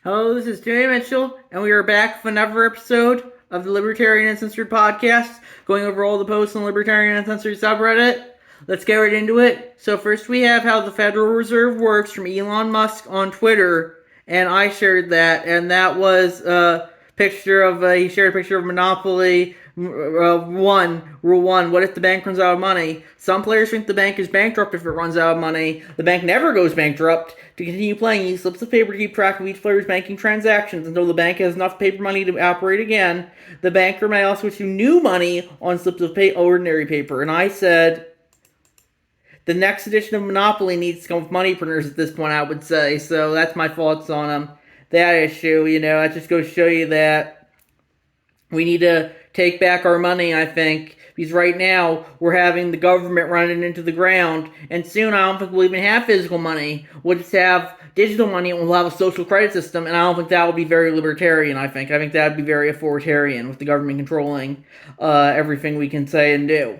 Hello, this is Jimmy Mitchell, and we are back with another episode of the Libertarian Uncensored podcast, going over all the posts on the Libertarian Uncensored subreddit. Let's get right into it. So first we have how the Federal Reserve works from Elon Musk on Twitter, and I shared that, and that was a picture of he shared a picture of Monopoly. Rule 1, what if the bank runs out of money? Some players think the bank is bankrupt if it runs out of money. The bank never goes bankrupt. To continue playing, he slips of paper to keep track of each player's banking transactions until the bank has enough paper money to operate again. The banker may also issue new money on slips of ordinary paper. And I said, the next edition of Monopoly needs to come with money printers at this point, I would say. So that's my thoughts on that issue. That just goes to show you that we need to take back our money, I think, because right now we're having the government running into the ground, and soon I don't think we'll even have physical money. We'll just have digital money, and we'll have a social credit system, and I don't think that would be very libertarian, I think. I think that would be very authoritarian, with the government controlling everything we can say and do.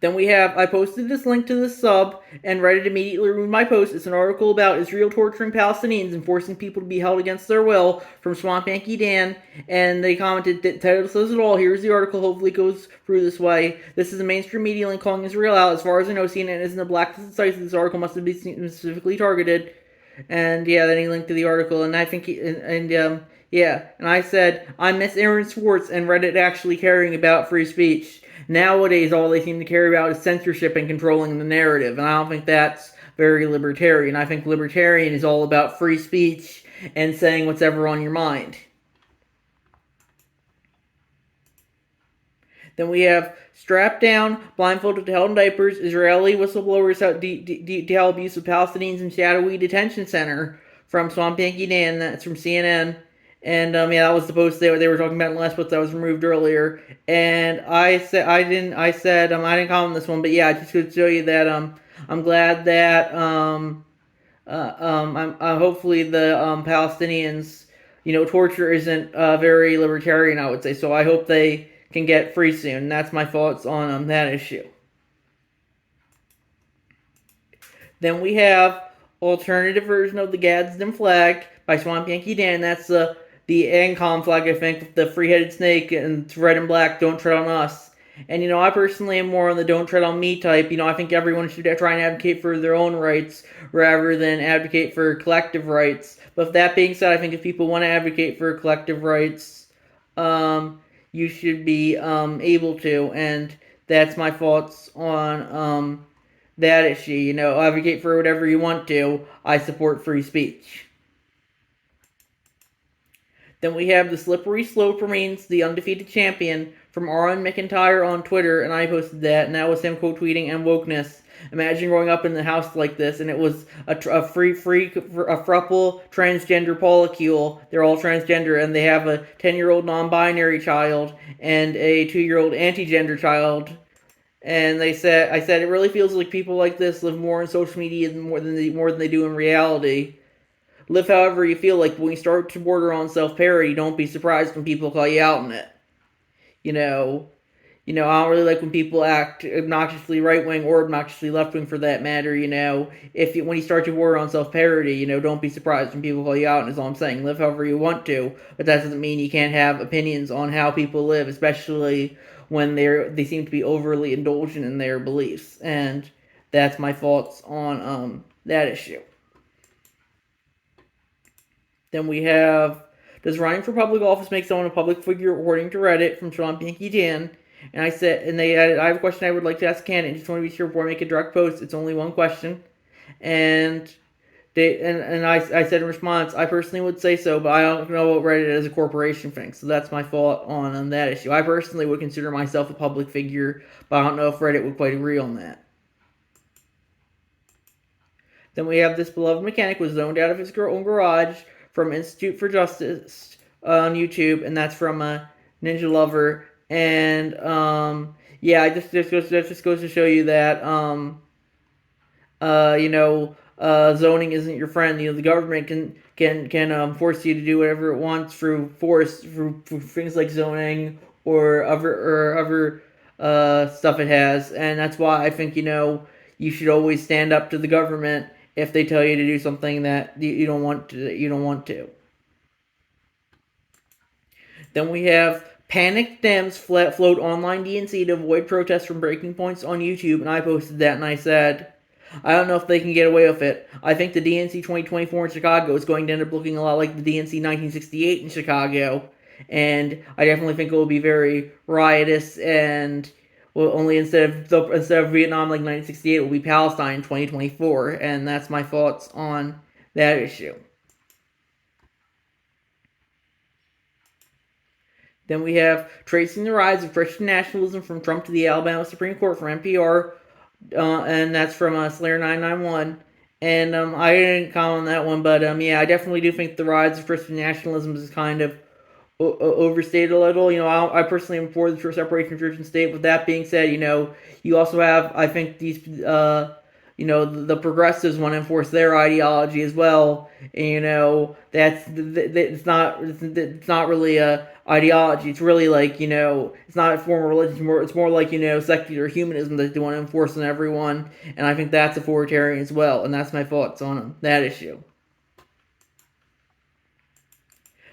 Then I posted this link to the sub, and Reddit immediately removed my post. It's an article about Israel torturing Palestinians and forcing people to be held against their will from Swamp Yankee Dan, and they commented, the title says it all, here's the article, hopefully it goes through this way. This is a mainstream media link calling Israel out. As far as I know, CNN isn't a blacklisted site, so this article must have been specifically targeted. And yeah, then he linked to the article, and I think and I said, I miss Aaron Swartz and Reddit actually caring about free speech. Nowadays, all they seem to care about is censorship and controlling the narrative, and I don't think that's very libertarian. I think libertarian is all about free speech and saying what's ever on your mind. Then we have strapped down, blindfolded, held in diapers, Israeli whistleblowers out detail abuse of Palestinians in shadowy detention center from Swamp Yankee Dan. That's from CNN. And that was the post they were talking about in the last post that was removed earlier. And I didn't comment on this one, but yeah, I just could show you that I'm glad that hopefully the Palestinians, torture isn't very libertarian, I would say. So I hope they can get free soon. That's my thoughts on that issue. Then we have alternative version of the Gadsden flag by Swamp Yankee Dan. That's the ANCOM flag, I think, with the three-headed snake and it's red and black, don't tread on us. And, I personally am more on the don't tread on me type. I think everyone should try and advocate for their own rights rather than advocate for collective rights. But with that being said, I think if people want to advocate for collective rights, you should be able to. And that's my thoughts on that issue. Advocate for whatever you want to. I support free speech. Then we have the Slippery Slope Remains the Undefeated Champion from Aaron McIntyre on Twitter, and I posted that, and that was him quote tweeting and wokeness. Imagine growing up in the house like this, and it was a thruple transgender polycule. They're all transgender, and they have a 10-year-old non-binary child and a 2-year-old anti-gender child. And I said it really feels like people like this live more in social media more than they do in reality. Live however you feel like, but when you start to border on self-parody, don't be surprised when people call you out on it. I don't really like when people act obnoxiously right-wing or obnoxiously left-wing for that matter, when you start to border on self-parody, don't be surprised when people call you out, and that's all I'm saying. Live however you want to, but that doesn't mean you can't have opinions on how people live, especially when they seem to be overly indulgent in their beliefs, and that's my thoughts on that issue. Then we have, does running for public office make someone a public figure according to Reddit from Swamp Yankee Dan? And I have a question I would like to ask candidate. Just want to be sure before I make a direct post. It's only one question. And I said in response, I personally would say so, but I don't know what Reddit as a corporation thinks. So that's my thought on that issue. I personally would consider myself a public figure, but I don't know if Reddit would quite agree on that. Then we have this beloved mechanic was zoned out of his own garage from Institute for Justice on YouTube, and that's from Ninja Lover. And it just goes to show you that zoning isn't your friend. The government can force you to do whatever it wants through force, through things like zoning or other stuff it has, and that's why I think you should always stand up to the government if they tell you to do something that you don't want to. Then we have panicked Dems float online DNC to avoid protests from breaking points on YouTube, and I posted that and I said, I don't know if they can get away with it. I think the DNC 2024 in Chicago is going to end up looking a lot like the DNC 1968 in Chicago, and I definitely think it will be very riotous and well, only instead of Vietnam like 1968, it will be Palestine in 2024, and that's my thoughts on that issue. Then we have Tracing the Rise of Christian Nationalism from Trump to the Alabama Supreme Court from NPR, and that's from Slayer 991. And I didn't comment on that one, but yeah, I definitely do think the rise of Christian nationalism is kind of overstated a little. I personally am for the separation of church and state. With that being said, you also have, I think, these, the progressives want to enforce their ideology as well. And, it's not really a ideology. It's really like, it's not a form of religion. It's more like, secular humanism that they want to enforce on everyone. And I think that's authoritarian as well. And that's my thoughts on that issue.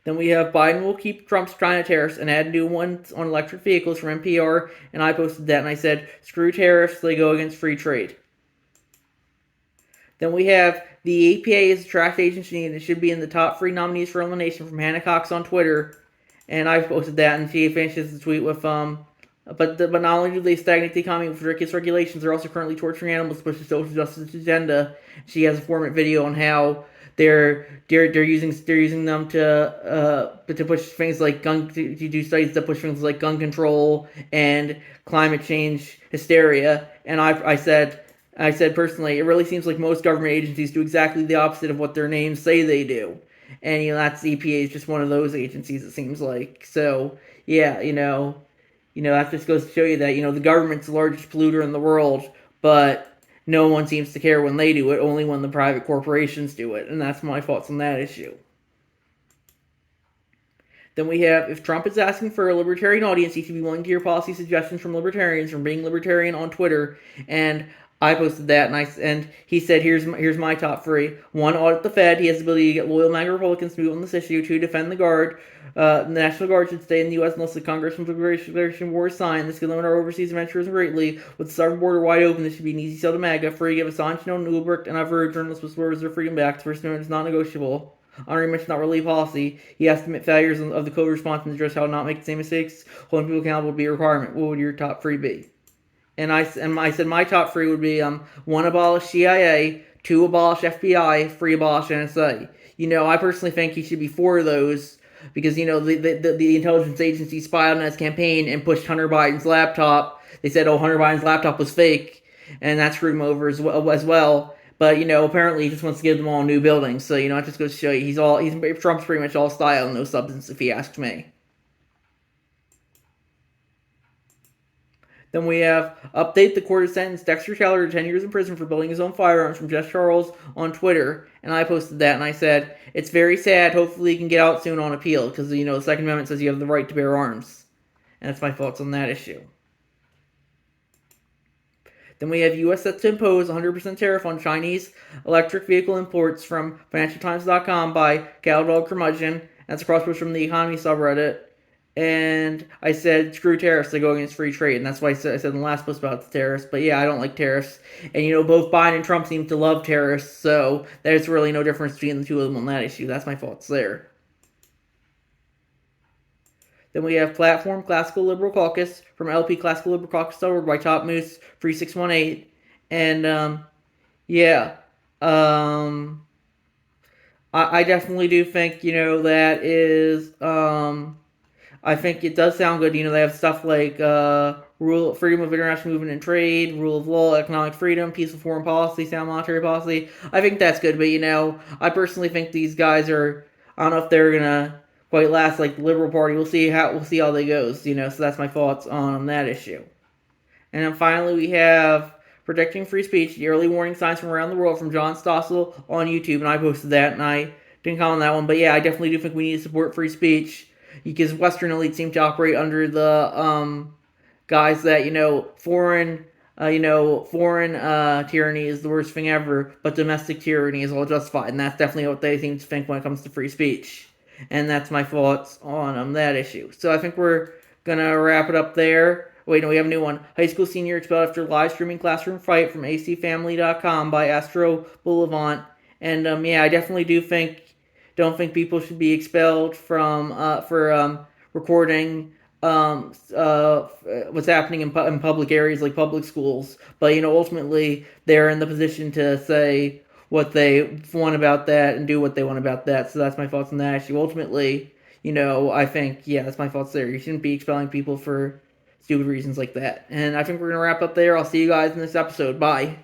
Then we have Biden will keep Trump's China tariffs and add new ones on electric vehicles from NPR, and I posted that and I said, screw tariffs, they go against free trade. Then we have the APA is a trash agency and it should be in the top 3 nominees for elimination from Hannah Cox on Twitter, and I posted that and she finishes the tweet with but not only do they stagnate the economy with ridiculous regulations, they're also currently torturing animals to push the social justice agenda. She has a 4-minute video on how they're using them to push things like to do studies that push things like gun control and climate change hysteria. And I said personally, it really seems like most government agencies do exactly the opposite of what their names say they do. And that's EPA is just one of those agencies, it seems like. So yeah, that just goes to show you that the government's the largest polluter in the world, but no one seems to care when they do it, only when the private corporations do it, and that's my thoughts on that issue. Then we have, if Trump is asking for a libertarian audience, he should be willing to hear policy suggestions from libertarians from being libertarian on Twitter, and I posted that, and he said, here's my top 3. 1, audit the Fed. He has the ability to get loyal MAGA Republicans to move on this issue. 2, defend the Guard. The National Guard should stay in the U.S. unless the Congress Declaration War is signed. This could limit our overseas adventures greatly. With the southern border wide open, this should be an easy sell to MAGA. Free, give Assange, Newbert, and other journalists with slurs their freedom back. The First Amendment is not negotiable. I already mentioned not really policy. He has to admit failures of the code response and address how to not make the same mistakes. Holding people accountable would be a requirement. What would your top 3 be? And I said my top 3 would be 1, abolish CIA, 2, abolish FBI, 3, abolish NSA. I personally think he should be 4 of those because the intelligence agency spied on his campaign and pushed Hunter Biden's laptop. They said, Hunter Biden's laptop was fake, and that screwed him over as well. But apparently he just wants to give them all new buildings. So it just goes to show you Trump's pretty much all style and no substance, if he asks me. Then we have, update the court has sentenced Dexter Taylor to 10 years in prison for building his own firearms from Jess Charles on Twitter. And I posted that and I said, it's very sad. Hopefully he can get out soon on appeal because, the Second Amendment says you have the right to bear arms. And that's my thoughts on that issue. Then we have U.S. set to impose 100% tariff on Chinese electric vehicle imports from FinancialTimes.com by Cattle Curmudgeon. That's a cross post from the Economy subreddit. And I said, screw tariffs, they go against free trade. And that's why I said in the last post about the tariffs. But yeah, I don't like tariffs. And both Biden and Trump seem to love tariffs. So there's really no difference between the two of them on that issue. That's my thoughts there. Then we have Platform Classical Liberal Caucus from LP Classical Liberal Caucus.org by Top Moose 3618. And yeah. I definitely do think, that is I think it does sound good. They have stuff like freedom of international movement and trade, rule of law, economic freedom, peaceful foreign policy, sound monetary policy. I think that's good, but I personally think these guys are. I don't know if they're gonna quite last like the Liberal Party. We'll see how they goes. So that's my thoughts on that issue. And then finally we have Protecting Free Speech: The Early Warning Signs from Around the World from John Stossel on YouTube, and I posted that, and I didn't comment on that one. But yeah, I definitely do think we need to support free speech. Because Western elites seem to operate under the guise that foreign foreign tyranny is the worst thing ever, but domestic tyranny is all justified, and that's definitely what they seem to think when it comes to free speech. And that's my thoughts on that issue. So I think we're gonna wrap it up there. Wait, no, we have a new one. High school senior expelled after live streaming classroom fight from acfamily.com by Astro Boulevant. And yeah, I definitely don't think people should be expelled from for recording what's happening in public areas like public schools. But ultimately, they're in the position to say what they want about that and do what they want about that. So that's my thoughts on that issue. Ultimately, I think that's my thoughts there. You shouldn't be expelling people for stupid reasons like that. And I think we're gonna wrap up there. I'll see you guys in this episode. Bye.